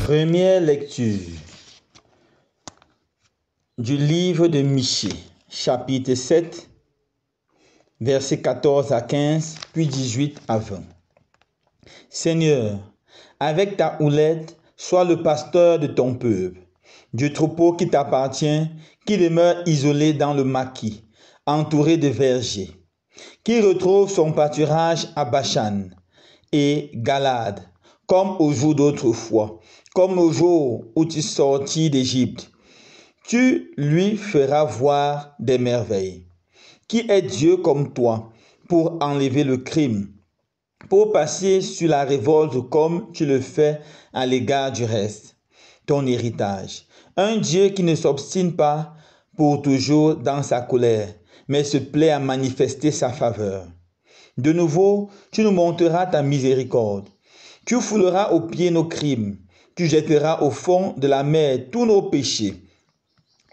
Première lecture du livre de Michée, chapitre 7, versets 14 à 15, puis 18 à 20. Seigneur, avec ta houlette, sois le pasteur de ton peuple, du troupeau qui t'appartient, qui demeure isolé dans le maquis, entouré de vergers, qui retrouve son pâturage à Bachan et Galade, comme au jour d'autrefois, comme au jour où tu sortis d'Égypte. Tu lui feras voir des merveilles. Qui est Dieu comme toi pour enlever le crime, pour passer sur la révolte comme tu le fais à l'égard du reste, ton héritage. Un Dieu qui ne s'obstine pas pour toujours dans sa colère, mais se plaît à manifester sa faveur. De nouveau, tu nous montreras ta miséricorde. Tu fouleras aux pieds nos crimes. Tu jetteras au fond de la mer tous nos péchés.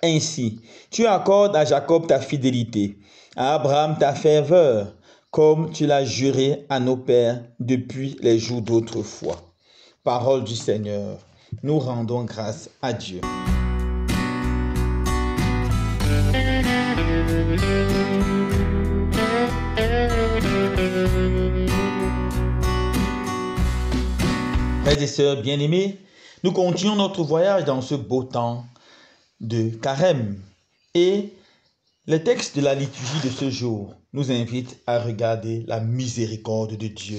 Ainsi, tu accordes à Jacob ta fidélité, à Abraham ta ferveur, comme tu l'as juré à nos pères depuis les jours d'autrefois. Parole du Seigneur. Nous rendons grâce à Dieu. Frères et sœurs bien-aimés, nous continuons notre voyage dans ce beau temps de Carême. Et le texte de la liturgie de ce jour nous invite à regarder la miséricorde de Dieu.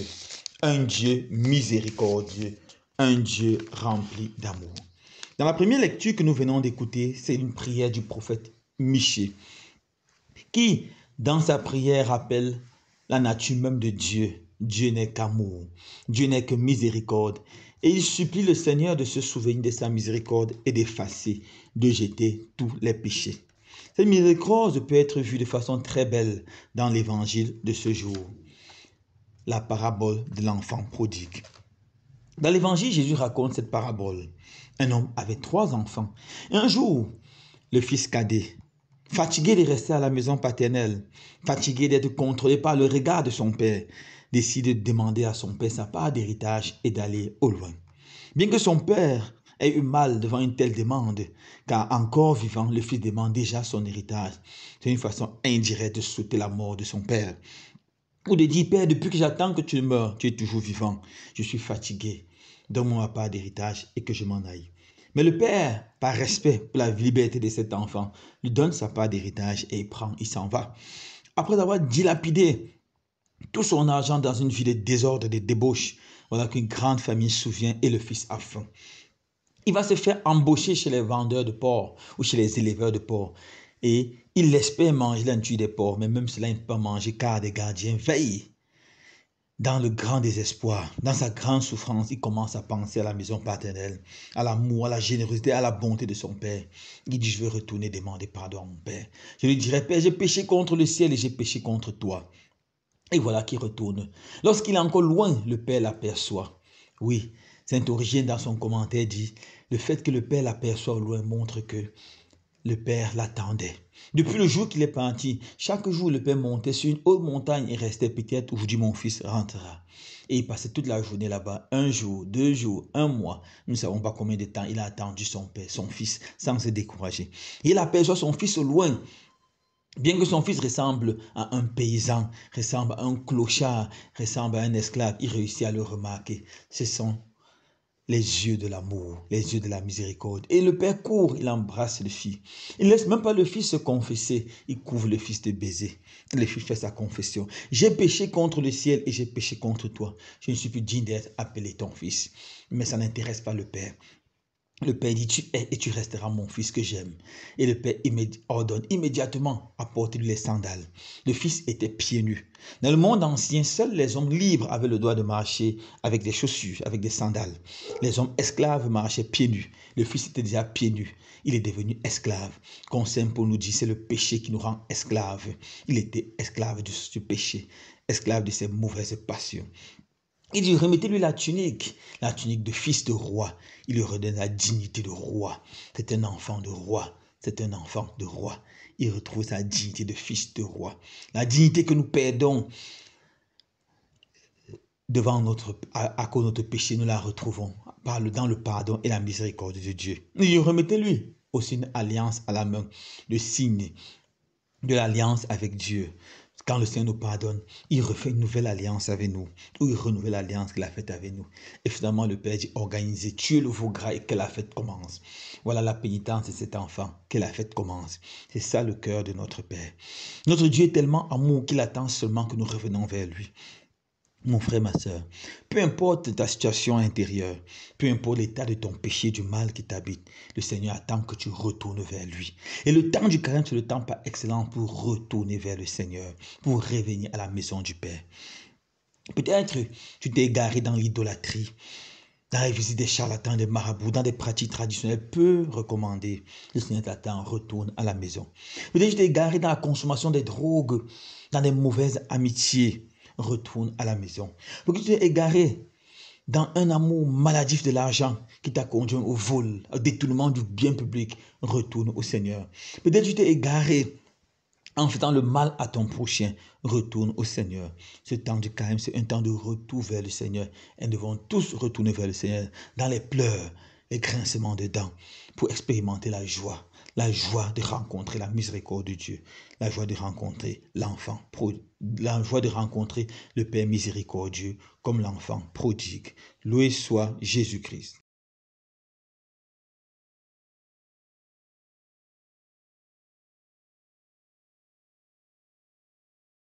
Un Dieu miséricordieux, un Dieu rempli d'amour. Dans la première lecture que nous venons d'écouter, c'est une prière du prophète Michée, qui, dans sa prière, rappelle la nature même de Dieu. Dieu n'est qu'amour, Dieu n'est que miséricorde. Et il supplie le Seigneur de se souvenir de sa miséricorde et d'effacer, de jeter tous les péchés. Cette miséricorde peut être vue de façon très belle dans l'évangile de ce jour, la parabole de l'enfant prodigue. Dans l'évangile, Jésus raconte cette parabole. Un homme avait 3 enfants. Un jour, le fils cadet, fatigué de rester à la maison paternelle, fatigué d'être contrôlé par le regard de son père, décide de demander à son père sa part d'héritage et d'aller au loin. Bien que son père ait eu mal devant une telle demande, car encore vivant, le fils demande déjà son héritage. C'est une façon indirecte de sauter la mort de son père. Ou de dire, Père, depuis que j'attends que tu meurs, tu es toujours vivant. Je suis fatigué. Donne-moi ma part d'héritage et que je m'en aille. Mais le père, par respect pour la liberté de cet enfant, lui donne sa part d'héritage et il s'en va. Après avoir dilapidé tout son argent dans une vie de désordre, de débauche, voilà qu'une grande famille se souvient et le fils a faim. Il va se faire embaucher chez les vendeurs de porc ou chez les éleveurs de porc. Et il espère manger la nourriture des porcs, mais même cela, il ne peut pas manger car des gardiens veillent. Dans le grand désespoir, dans sa grande souffrance, il commence à penser à la maison paternelle, à l'amour, à la générosité, à la bonté de son père. Il dit, je veux retourner demander pardon à mon père. Je lui dirai, Père, j'ai péché contre le ciel et j'ai péché contre toi. Et voilà qu'il retourne. Lorsqu'il est encore loin, le père l'aperçoit. Oui, Saint Origène dans son commentaire dit, le fait que le père l'aperçoit au loin montre que le père l'attendait. Depuis le jour qu'il est parti, chaque jour le père montait sur une haute montagne et restait peut-être aujourd'hui mon fils rentrera. Et il passait toute la journée là-bas, 1 jour, 2 jours, 1 mois. Nous ne savons pas combien de temps il a attendu son père, son fils, sans se décourager. Et il aperçoit son fils au loin. Bien que son fils ressemble à un paysan, ressemble à un clochard, ressemble à un esclave, il réussit à le remarquer. Ce sont les yeux de l'amour, les yeux de la miséricorde. Et le père court, il embrasse le fils. Il ne laisse même pas le fils se confesser, il couvre le fils de baisers. Le fils fait sa confession. J'ai péché contre le ciel et j'ai péché contre toi. Je ne suis plus digne d'être appelé ton fils. Mais ça n'intéresse pas le père. Le père dit, tu es et tu resteras mon fils que j'aime. Et le père ordonne immédiatement apporter-lui les sandales. Le fils était pieds nus. Dans le monde ancien, seuls les hommes libres avaient le droit de marcher avec des chaussures, avec des sandales. Les hommes esclaves marchaient pieds nus. Le fils était déjà pieds nus. Il est devenu esclave. Conseil pour nous dire, c'est le péché qui nous rend esclaves. Il était esclave de ce péché, esclave de ses mauvaises passions. Il dit, remettez-lui la tunique de fils de roi. Il lui redonne la dignité de roi. C'est un enfant de roi. C'est un enfant de roi. Il retrouve sa dignité de fils de roi. La dignité que nous perdons à cause de notre péché, nous la retrouvons dans le pardon et la miséricorde de Dieu. Et remettez-lui aussi une alliance à la main, le signe de l'alliance avec Dieu. Quand le Seigneur nous pardonne, il refait une nouvelle alliance avec nous, ou il renouvelle l'alliance qu'il a faite avec nous. Et finalement, le Père dit, organisez, tuez le veau gras et que la fête commence. Voilà la pénitence de cet enfant, que la fête commence. C'est ça le cœur de notre Père. Notre Dieu est tellement amour qu'il attend seulement que nous revenons vers lui. Mon frère, ma soeur, peu importe ta situation intérieure, peu importe l'état de ton péché, du mal qui t'habite, le Seigneur attend que tu retournes vers lui. Et le temps du carême, c'est le temps par excellence pour retourner vers le Seigneur, pour revenir à la maison du Père. Peut-être tu t'es égaré dans l'idolâtrie, dans les visites des charlatans, des marabouts, dans des pratiques traditionnelles peu recommandées. Le Seigneur t'attend, retourne à la maison. Peut-être tu t'es égaré dans la consommation des drogues, dans des mauvaises amitiés. Retourne à la maison. Peut-être tu t'es égaré dans un amour maladif de l'argent qui t'a conduit au vol, au détournement du bien public. Retourne au Seigneur. Peut-être tu t'es égaré en faisant le mal à ton prochain, retourne au Seigneur. Ce temps du carême, c'est un temps de retour vers le Seigneur. Et nous devons tous retourner vers le Seigneur dans les pleurs, les grincements de dents, pour expérimenter la joie de rencontrer la miséricorde de Dieu, la joie de rencontrer l'enfant, la joie de rencontrer le Père miséricordieux comme l'enfant prodigue. Loué soit Jésus-Christ.